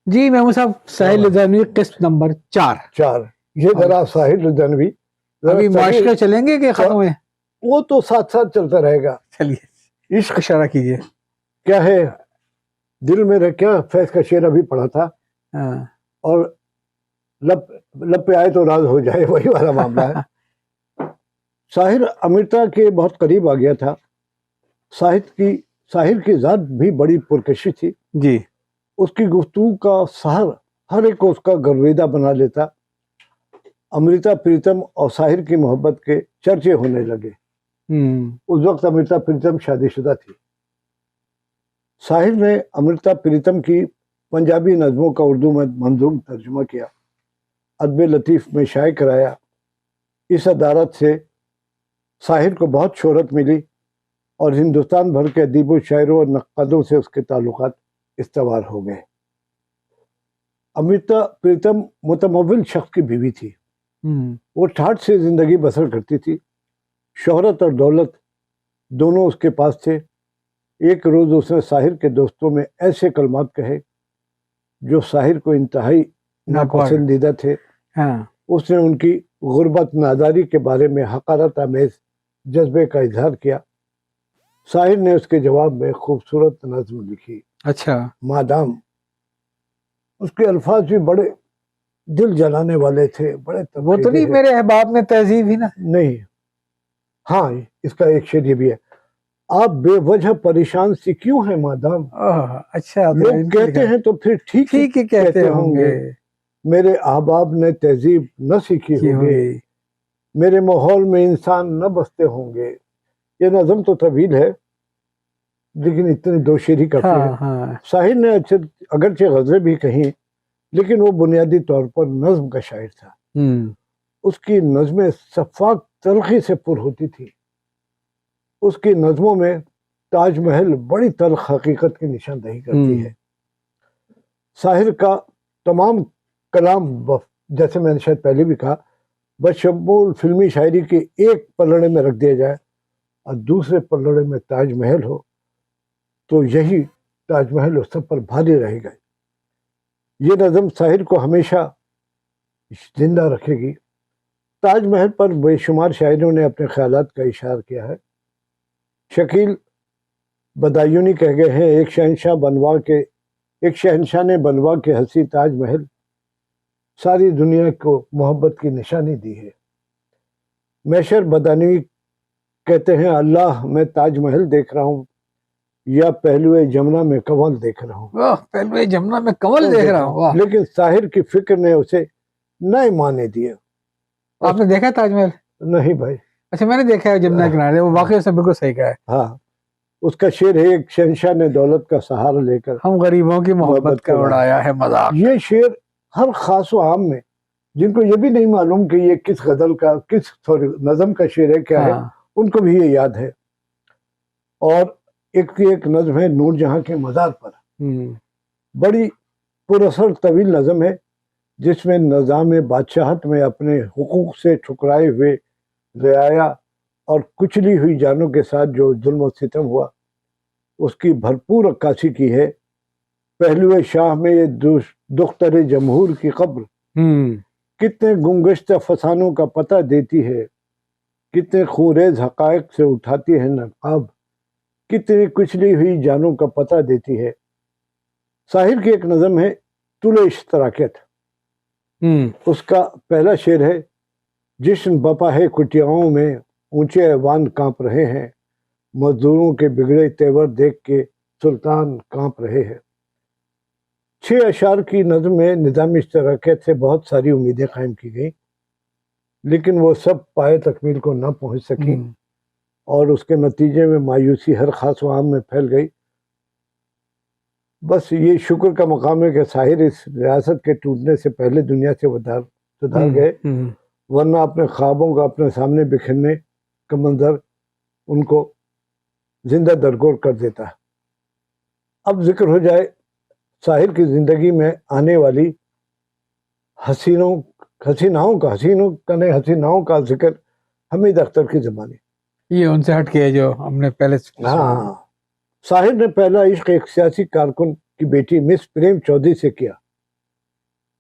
جی محمود صاحب، ساحل لدھیانوی قسط نمبر 4. 4. یہ ذرا ساحل لدھیانوی ابھی معاشرے چلیں گے کہ ختم ہوئے؟ وہ تو ساتھ ساتھ چلتا رہے گا. چلیے عشق اشارہ کیجیے. کیا ہے دل میں رکھ کیا فیض کا شعر ابھی پڑھا تھا، اور لب پہ آئے تو راز ہو جائے، وہی والا معاملہ ہے. ساحر امرتا کے بہت قریب آ گیا تھا. ساحر کی ذات بھی بڑی پرکشش تھی جی. اس کی گفتگو کا سحر ہر ایک کو اس کا گرویدہ بنا لیتا. امرتا پریتم اور ساحر کی محبت کے چرچے ہونے لگے. اس وقت امرتا پریتم شادی شدہ تھی. ساحر نے امرتا پریتم کی پنجابی نظموں کا اردو میں منظوم ترجمہ کیا، ادب لطیف میں شائع کرایا. اس عدالت سے ساحر کو بہت شہرت ملی اور ہندوستان بھر کے ادیب و شاعروں اور نقادوں سے اس کے تعلقات استوار ہو گئے. امرتا پریتم متمول شخص کی بیوی تھی. وہ ٹھاٹھ سے زندگی بسر کرتی تھی. شہرت اور دولت دونوں اس کے پاس تھے. ایک روز اس نے ساحر کے دوستوں میں ایسے کلمات کہے جو ساحر کو انتہائی ناپسندیدہ تھے. اس نے ان کی غربت ناداری کے بارے میں حقارت آمیز جذبے کا اظہار کیا. ساحر نے اس کے جواب میں خوبصورت نظم لکھی. اچھا. مادام. اس کے الفاظ بھی بڑے دل جلانے والے تھے، بڑے وہ تو نہیں میرے احباب میں تہذیب ہی نا. نہیں. ہاں اس کا ایک شعر یہ بھی ہے، آپ بے وجہ پریشان سی کیوں ہیں مادام. اچھا. لوگ کہتے ہیں تو پھر ٹھیک ہی کہتے ہوں گے. میرے احباب نے تہذیب نہ سیکھی ہوگی، میرے ماحول میں انسان نہ بستے ہوں گے. یہ نظم تو طویل ہے لیکن اتنے دو شعر ہی کافی ہے. ساحر نے اگرچہ غزلیں بھی کہیں لیکن وہ بنیادی طور پر نظم کا شاعر تھا. اس کی نظمیں شفاف تلخی سے پر ہوتی تھی. اس کی نظموں میں تاج محل بڑی تلخ حقیقت کی نشاندہی کرتی ہے. ساحر کا تمام کلام جیسے میں نے شاید پہلے بھی کہا بشمول فلمی شاعری کے ایک پلڑے میں رکھ دیا جائے اور دوسرے پلڑے میں تاج محل ہو تو یہی تاج محل اس سب پر بھاری رہے گا. یہ نظم ساحر کو ہمیشہ زندہ رکھے گی. تاج محل پر بے شمار شاعروں نے اپنے خیالات کا اشارہ کیا ہے. شکیل بدایونی کہہ گئے ہیں، ایک شہنشاہ نے بنوا کے ہنسی تاج محل ساری دنیا کو محبت کی نشانی دی ہے. میشر بدانوی کہتے ہیں، اللہ میں تاج محل دیکھ رہا ہوں یا پہلوئے جمنا میں کنول دیکھ رہا ہوں. پہلوئے جمنا میں کنول دیکھ رہا ہوں. لیکن ساحر کی فکر نے اسے نئے معنی دیے. آپ نے دیکھا تاج محل؟ نہیں بھائی. اچھا میں نے دیکھا ہے جمنا کنارے، وہ واقعی اس نے بالکل صحیح کہا ہے. ہاں اس کا شعر ہے، ایک شہنشاہ نے دولت کا سہارا لے کر ہم غریبوں کی محبت کا اڑایا ہے مذاق. یہ شعر ہر خاص و عام میں جن کو یہ بھی نہیں معلوم کہ یہ کس غزل کا کس نظم کا شعر ہے کیا ہے ان کو بھی یہ یاد ہے. اور ایک نظم ہے نور جہاں کے مزار پر، بڑی پراثر طویل نظم ہے جس میں نظام بادشاہت میں اپنے حقوق سے ٹھکرائے ہوئے رعایا اور کچلی ہوئی جانوں کے ساتھ جو ظلم و ستم ہوا اس کی بھرپور عکاسی کی ہے. پہلوئے شاہ میں یہ دختر جمہور کی قبر کتنے گمگشتہ فسانوں کا پتہ دیتی ہے، کتنے خوریز حقائق سے اٹھاتی ہے نقاب، کتنی کچلی ہوئی جانوں کا پتہ دیتی ہے. ساحر کی ایک نظم ہے طول اشتراکیت. اس کا پہلا شعر ہے، جشن بپا ہے کٹیاؤں میں اونچے ایوان کانپ رہے ہیں، مزدوروں کے بگڑے تیور دیکھ کے سلطان کانپ رہے ہیں. 6 اشعار کی نظم میں نظام اشتراکیت سے بہت ساری امیدیں قائم کی گئیں لیکن وہ سب پائے تکمیل کو نہ پہنچ سکی اور اس کے نتیجے میں مایوسی ہر خاص و عام میں پھیل گئی. بس یہ شکر کا مقام ہے کہ ساحر اس ریاست کے ٹوٹنے سے پہلے دنیا سے سدھار گئے، ورنہ اپنے خوابوں کا اپنے سامنے بکھرنے کا منظر ان کو زندہ درگور کر دیتا. اب ذکر ہو جائے ساحر کی زندگی میں آنے والی حسیناؤں کا ذکر حمید اختر کی زبانی. یہ ان سے ہٹ کے جو ہم نے پہلے. ہاں ساحر نے پہلا عشق ایک سیاسی کارکن کی بیٹی مس پریم چودھری سے کیا.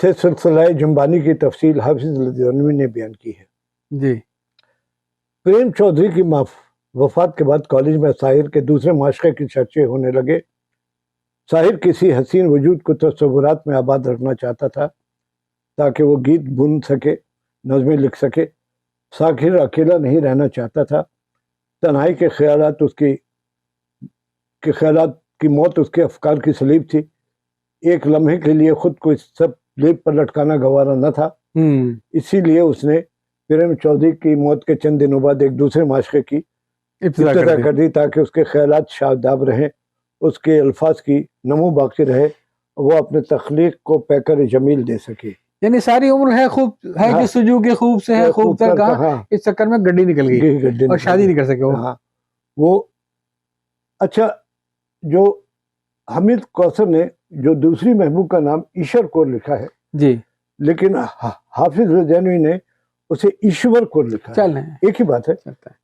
سے سلسلہ جنبانی کی تفصیل حافظ لدھیانوی نے بیان کی ہے۔ جی پریم چودھری کی وفات کے بعد کالج میں ساحر کے دوسرے معاشقے کی چرچے ہونے لگے۔ ساحر کسی حسین وجود کو تصورات میں آباد رکھنا چاہتا تھا تاکہ وہ گیت بن سکے، نظمیں لکھ سکے۔ ساحر اکیلا نہیں رہنا چاہتا تھا۔ تنہائی کے خیالات کی موت اس کے افکار کی سلیب تھی۔ ایک لمحے کے لیے خود کو اس سب لیب پر لٹکانا گوارا نہ تھا۔ اسی لیے اس نے پریم چودھری کی موت کے چند دنوں بعد ایک دوسرے معاشقے کی ابتدا کر دی تاکہ اس کے خیالات شاداب رہیں، اس کے الفاظ کی نمو باقی رہے، وہ اپنے تخلیق کو پیکر جمیل دے سکے۔ یعنی ساری عمر ہے خوب ہے کہ سجو کے خوب سے ہے خوب تک کہاں، اس چکر میں گڈی نکل گئی اور شادی نہیں کر سکے وہ۔ اچھا، جو حمید کوثر نے جو دوسری محبوب کا نام ایشور کور لکھا ہے جی، لیکن حافظ لدھیانوی نے اسے ایشور کور لکھا ہے، ایک ہی بات ہے۔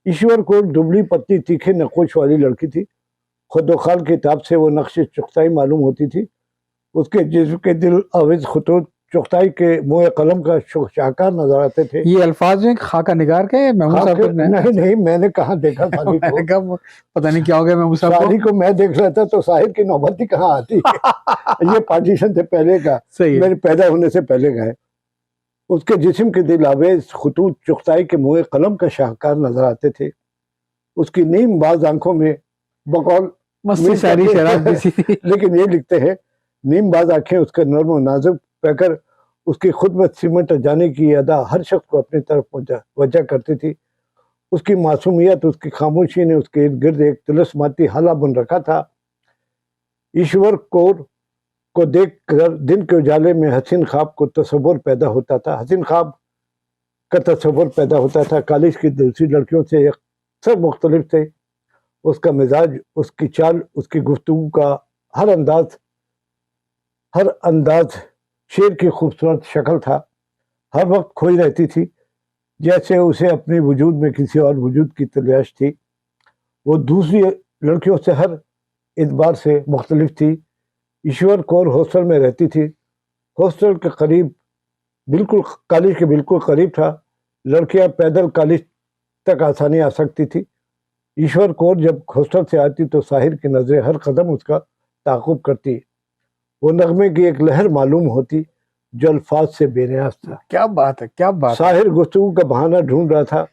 ایشور کور دبلی پتلی تیکھے نقوش والی لڑکی تھی۔ خود و خال کتاب سے وہ نقش چغتائی معلوم ہوتی تھی۔ اس کے جسم کے دل آویز خطوط چغتائی کے موئے قلم کا شاہکار نظر آتے تھے۔ یہ الفاظ میں خاکہ نگار کے محمود صاحب نے؟ نہیں، میں نے کہاں دیکھا ساری کو، پتہ نہیں کیا ہو گیا محمود صاحب ساری کو میں دیکھ رہا تھا تو ساحر کی نوبت ہی کہاں آتی۔ یہ پارٹیشن سے پہلے کا، میرے پیدا ہونے سے پہلے کا ہے۔ اس کے جسم کے دل آویز خطوط چغتائی کے موئے قلم کا شاہکار نظر آتے تھے۔ اس کی نیم باز آنکھوں میں بقول لیکن یہ لکھتے ہیں نیم باز آنکھیں اس کا نرم و نازک پیکر اس کی خود میں سمٹ جانے کی ادا ہر شخص کو اپنی طرف وجہ کرتی تھی۔ اس کی معصومیت، اس کی خاموشی نے اس کے ارد گرد ایک طلسماتی حالہ بن رکھا تھا۔ ایشور کور کو دیکھ کر دن کے اجالے میں حسین خواب کا تصور پیدا ہوتا تھا۔ کالج کی دوسری لڑکیوں سے اکثر مختلف تھے۔ اس کا مزاج، اس کی چال، اس کی گفتگو کا ہر انداز شیر کی خوبصورت شکل تھا۔ ہر وقت کھوئی رہتی تھی، جیسے اسے اپنے وجود میں کسی اور وجود کی تلاش تھی۔ وہ دوسری لڑکیوں سے ہر اعتبار سے مختلف تھی۔ ایشور کور ہاسٹل میں رہتی تھی۔ ہاسٹل کے قریب، بالکل کالج کے بالکل قریب تھا۔ لڑکیاں پیدل کالج تک آسانی آ سکتی تھی۔ ایشور کور جب ہاسٹل سے آتی تو ساحر کی نظریں ہر قدم اس کا تعاقب کرتی۔ وہ نغمے کی ایک لہر معلوم ہوتی جو الفاظ سے بے نیاز تھا۔ کیا بات ہے، کیا بات ہے۔ ساحر گفتگو کا بہانہ ڈھونڈ رہا تھا۔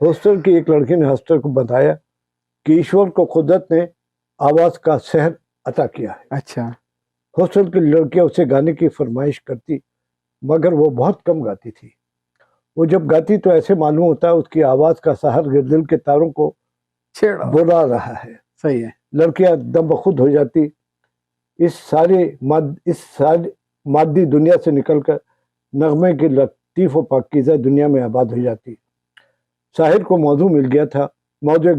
ہاسٹل کی ایک لڑکی نے ہاسٹل کو بتایا کہ ایشور کو قدرت نے آواز کا سحر عطا کیا ہے۔ اچھا۔ ہاسٹل کی لڑکیاں اسے گانے کی فرمائش کرتی مگر وہ بہت کم گاتی تھی۔ وہ جب گاتی تو ایسے معلوم ہوتا اس کی آواز کا سحر دل کے تاروں کو بلا رہا ہے۔ صحیح ہے۔ لڑکیاں دم بخود ہو جاتی، اس ساری مادی دنیا سے نکل کر نغمے کی لطیف و پاکیزہ دنیا میں آباد ہو جاتی۔ ساحر کو موضوع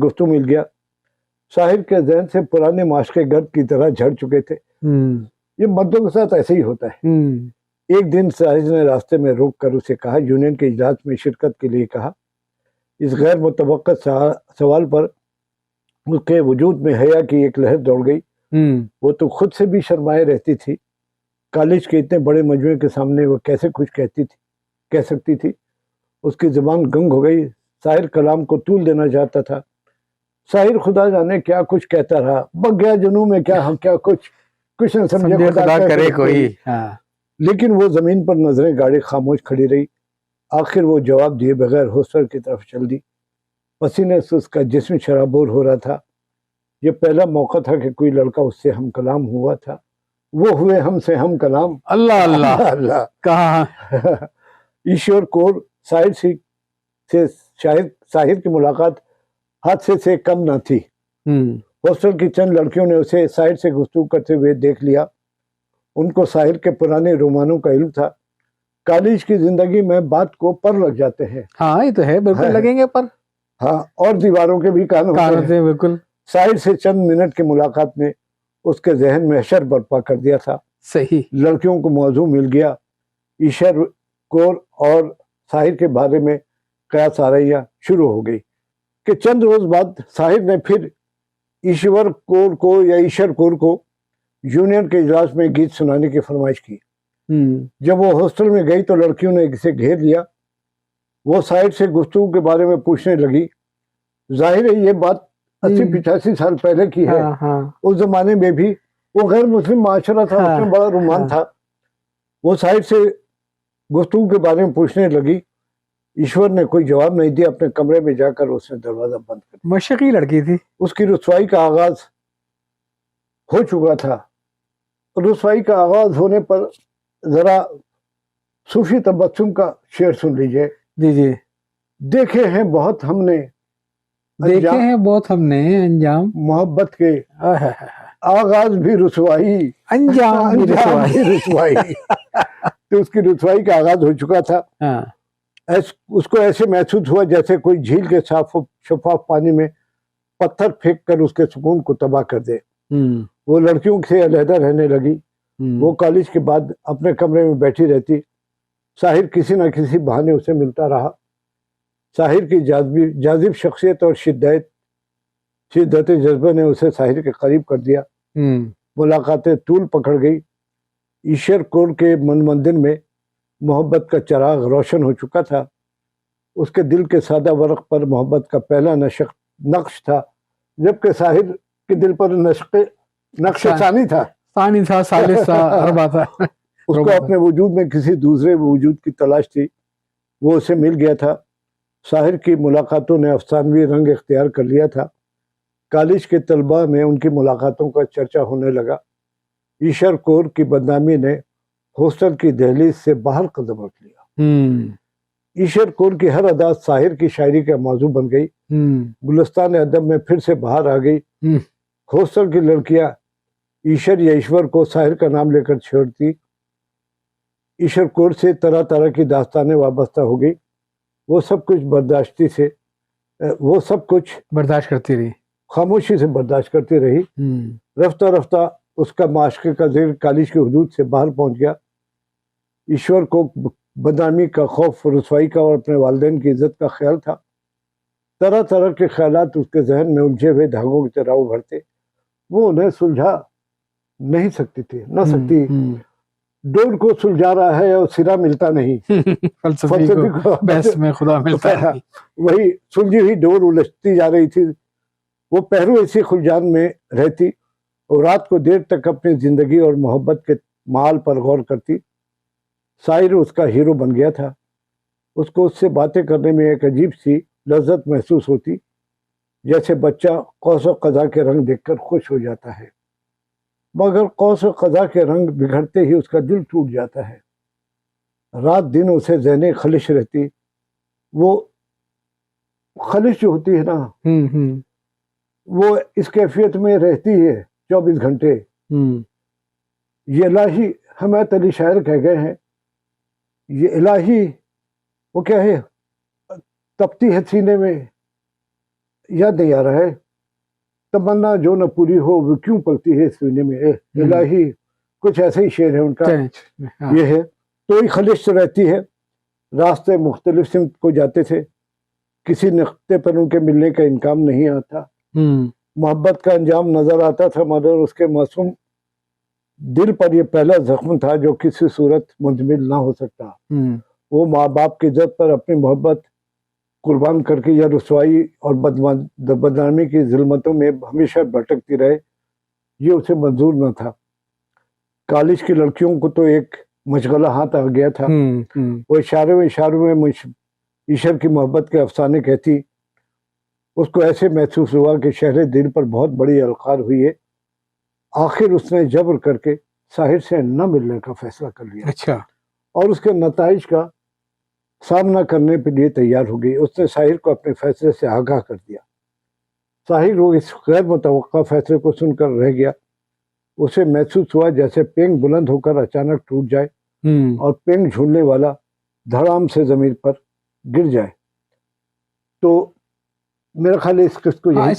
گفتگو مل گیا۔ ساحر کے ذہن سے پرانے معاشقے گرد کی طرح جھڑ چکے تھے۔ یہ مردوں کے ساتھ ایسے ہی ہوتا ہے۔ ایک دن ساحر نے راستے میں روک کر اسے کہا، یونین کے اجلاس میں شرکت کے لیے کہا۔ اس غیر متوقع سوال پر اس کے وجود میں حیا کی ایک لہر دوڑ گئی۔ وہ تو خود سے بھی شرمائے رہتی تھی۔ کالج کے اتنے بڑے مجموعے کے سامنے وہ کیسے کچھ کہہ سکتی تھی؟ اس کی زبان گنگ ہو گئی۔ ساحر کلام کو طول دینا چاہتا تھا۔ ساحر خدا جانے کیا کچھ کہتا رہا، بگ گیا جنوں میں کیا کچھ نہ سمجھے خدا کرے کوئی۔ لیکن وہ زمین پر نظریں گاڑی خاموش کھڑی رہی۔ آخر وہ جواب دیے بغیر ہاسٹل کی طرف چل دی۔ پسینے سے اس کا جسم شرابور ہو رہا تھا۔ یہ پہلا موقع تھا کہ کوئی لڑکا اس سے ہم کلام ہوا تھا۔ وہ ہوئے ہم سے ہم کلام۔ اللہ اللہ اللہ کہاں۔ ایشور کور ساحر کی ملاقات حادثے سے کم نہ تھی۔ ہاسٹل کی چند لڑکیوں نے اسے ساحر سے گفتگو کرتے ہوئے دیکھ لیا۔ ان کو ساحر کے پرانے رومانوں کا علم تھا۔ کالج کی زندگی میں بات کو پر لگ جاتے ہیں۔ ہاں یہ تو ہے، بالکل لگیں گے پر۔ ہاں، اور دیواروں کے بھی کان ہوتے ہیں۔ بالکل۔ ساحر سے چند منٹ کی ملاقات نے اس کے ذہن میں حشر برپا کر دیا تھا۔ صحیح۔ لڑکیوں کو موضوع مل گیا۔ ایشور کور اور ساحر کے بارے میں قیاس آرائیاں شروع ہو گئی کہ چند روز بعد ساحر نے پھر ایشور کور کو یونین کے اجلاس میں گیت سنانے کی فرمائش کی۔ جب وہ ہاسٹل میں گئی تو لڑکیوں نے اسے گھیر لیا. وہ سائڈ سے گفتگو کے بارے میں پوچھنے لگی. ظاہر ہے یہ بات 80-85 سال پہلے کی ہے. اس زمانے میں بھی وہ غیر مسلم معاشرہ تھا, اس میں بڑا رومان تھا. وہ سائڈ سے گفتگو کے بارے میں پوچھنے لگی. ایشور نے کوئی جواب نہیں دیا. اپنے کمرے میں جا کر اس نے دروازہ بند کر دیا. مشرقی لڑکی تھی. اس کی رسوائی کا آغاز ہو چکا تھا. رسوائی کا آغاز ہونے پر ذرا صوفی تبسم کا شعر سن لیجئے. جی جی. دیکھے ہیں بہت ہم نے انجام محبت کے, آغاز بھی رسوائی, انجام بھی رسوائی. تو اس کی رسوائی کا آغاز ہو چکا تھا. اس کو ایسے محسوس ہوا جیسے کوئی جھیل کے شفاف پانی میں پتھر پھینک کر اس کے سکون کو تباہ کر دے. وہ لڑکیوں سے علیحدہ رہنے لگی. وہ کالج کے بعد اپنے کمرے میں بیٹھی رہتی. ساحر کسی نہ کسی بہانے اسے ملتا رہا. ساحر کی جاذب شخصیت اور شدت جذبہ نے اسے ساحر کے قریب کر دیا. ملاقاتیں طول پکڑ گئی. ایشور کور کے من مندر میں محبت کا چراغ روشن ہو چکا تھا. اس کے دل کے سادہ ورق پر محبت کا پہلا نقش تھا, جبکہ ساحر کے دل پر نقش ثانی تھا. ثالث تھا, اربع تھا. اس کو اپنے وجود میں کسی دوسرے وجود کی تلاش تھی. وہ اسے مل گیا تھا. ساحر کی ملاقاتوں نے افسانوی رنگ اختیار کر لیا تھا. کالج کے طلباء میں ان کی ملاقاتوں کا چرچا ہونے لگا. ایشور کور کی بدنامی نے ہاسٹل کی دہلیز سے باہر قدم رکھ لیا. ایشور کور کی ہر ادا ساحر کی شاعری کا موضوع بن گئی. گلستان ادب میں پھر سے باہر آ گئی. ہاسٹل کی لڑکیاں ایشور یا ایشور کو ساحر کا نام لے کر چھیڑتی. ایشور کور سے طرح طرح کی داستانیں وابستہ ہو گئی. وہ سب کچھ برداشت کرتی رہی, خاموشی سے برداشت کرتی رہی. رفتہ رفتہ اس کا معاشقے کا ذکر کالج کی حدود سے باہر پہنچ گیا. ایشور کو بدنامی کا خوف, رسوائی کا اور اپنے والدین کی عزت کا خیال تھا. طرح طرح کے خیالات اس کے ذہن میں الجھے ہوئے دھاگوں کی طرح ابھرتے. وہ انہیں سلجھا نہیں سکتی تھی, ڈور کو سلجھا رہا ہے اور سرا ملتا نہیں. فلسفی کو بحث میں خدا ملتا ہے. وہی سلجھی ہوئی ڈور الجھتی جا رہی تھی. وہ پہرو اسی خلجان میں رہتی اور رات کو دیر تک اپنی زندگی اور محبت کے مال پر غور کرتی. ساحر اس کا ہیرو بن گیا تھا. اس کو اس سے باتیں کرنے میں ایک عجیب سی لذت محسوس ہوتی, جیسے بچہ قوس و قزح کے رنگ دیکھ کر خوش ہو جاتا ہے, مگر قوس و قزح کے رنگ بگڑتے ہی اس کا دل ٹوٹ جاتا ہے. رات دن اسے ذہنی خلش رہتی. وہ خلش جو ہوتی ہے نا, وہ اس کیفیت میں رہتی ہے 24 گھنٹے. یہ الہی, حمایت علی شاعر کہہ گئے ہیں, یہ الہی وہ کیا ہے, تپتی ہے سینے میں, یاد نہیں آ رہا ہے, تمنا جو نہ پوری ہو وہ کیوں پلتی ہے سینے میں, الہی کچھ ایسا ہی شعر ہے ان کا. یہ ہے تو ہی خلش رہتی ہے. راستے مختلف سمت کو جاتے تھے, کسی نقطے پر ان کے ملنے کا امکان نہیں آتا. محبت کا انجام نظر آتا تھا, مگر اس کے معصوم دل پر یہ پہلا زخم تھا جو کسی صورت منجمل نہ ہو سکتا. وہ ماں باپ کی عزت پر اپنی محبت قربان کر کے یا رسوائی اور بدنامی کی ظلمتوں میں ہمیشہ بھٹکتی رہے, یہ اسے منظور نہ تھا. کالج کی لڑکیوں کو تو ایک مشغلہ ہاتھ آ گیا تھا. وہ اشاروں میں ایشور کی محبت کے افسانے کہتی. اس کو ایسے محسوس ہوا کہ شہر دل پر بہت بڑی القار ہوئی ہے. آخر اس نے جبر کر کے ساحر سے نہ ملنے کا فیصلہ کر لیا. اچھا. اور اس کے نتائج کا سامنا کرنے کے لیے تیار ہو گئی. اس نے ساحر کو اپنے فیصلے سے آگاہ کر دیا. ساحر وہ اس غیر متوقع فیصلے کو سن کر رہ گیا. اسے محسوس ہوا جیسے پینگ بلند ہو کر اچانک ٹوٹ جائے اور پینگ جھولنے والا دھڑام سے زمین پر گر جائے. تو میرا خیال ہے اس قسط کو یہیں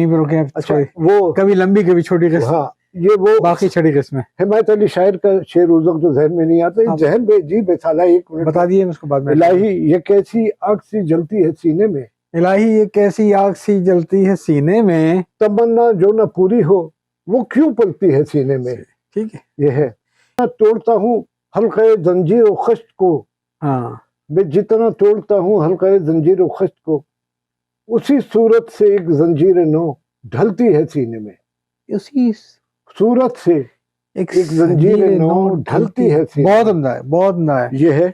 پر روکیں. اچھا, وہ کبھی لمبی کبھی چھوٹی قسم. ہاں, یہ وہ باقی چھڑی قسم ہے. حمایت علی شاعر کا شعر اوزق جو ذہن میں نہیں آتا, ذہن میں عجیب ہے سالہ. ایک منٹ بتا دیے اس کو بعد میں. الہی یہ کیسی آگ سی جلتی ہے سینے میں, الہی یہ کیسی آگ سی جلتی ہے سینے میں, تمنا جو نہ پوری ہو وہ کیوں پلتی ہے سینے میں. ٹھیک ہے, یہ ہے. میں توڑتا ہوں حلقہ زنجیر و خشت کو ہاں میں جتنا توڑتا ہوں حلقہ زنجیر و خشت کو، اسی صورت سے ایک زنجیر نو ڈھلتی ہے سینے میں، اسی صورت سے ایک زنجیر نو ڈھلتی ہے سینے بہت میں۔ عمدہ ہے، بہت عمدہ ہے۔ یہ ہے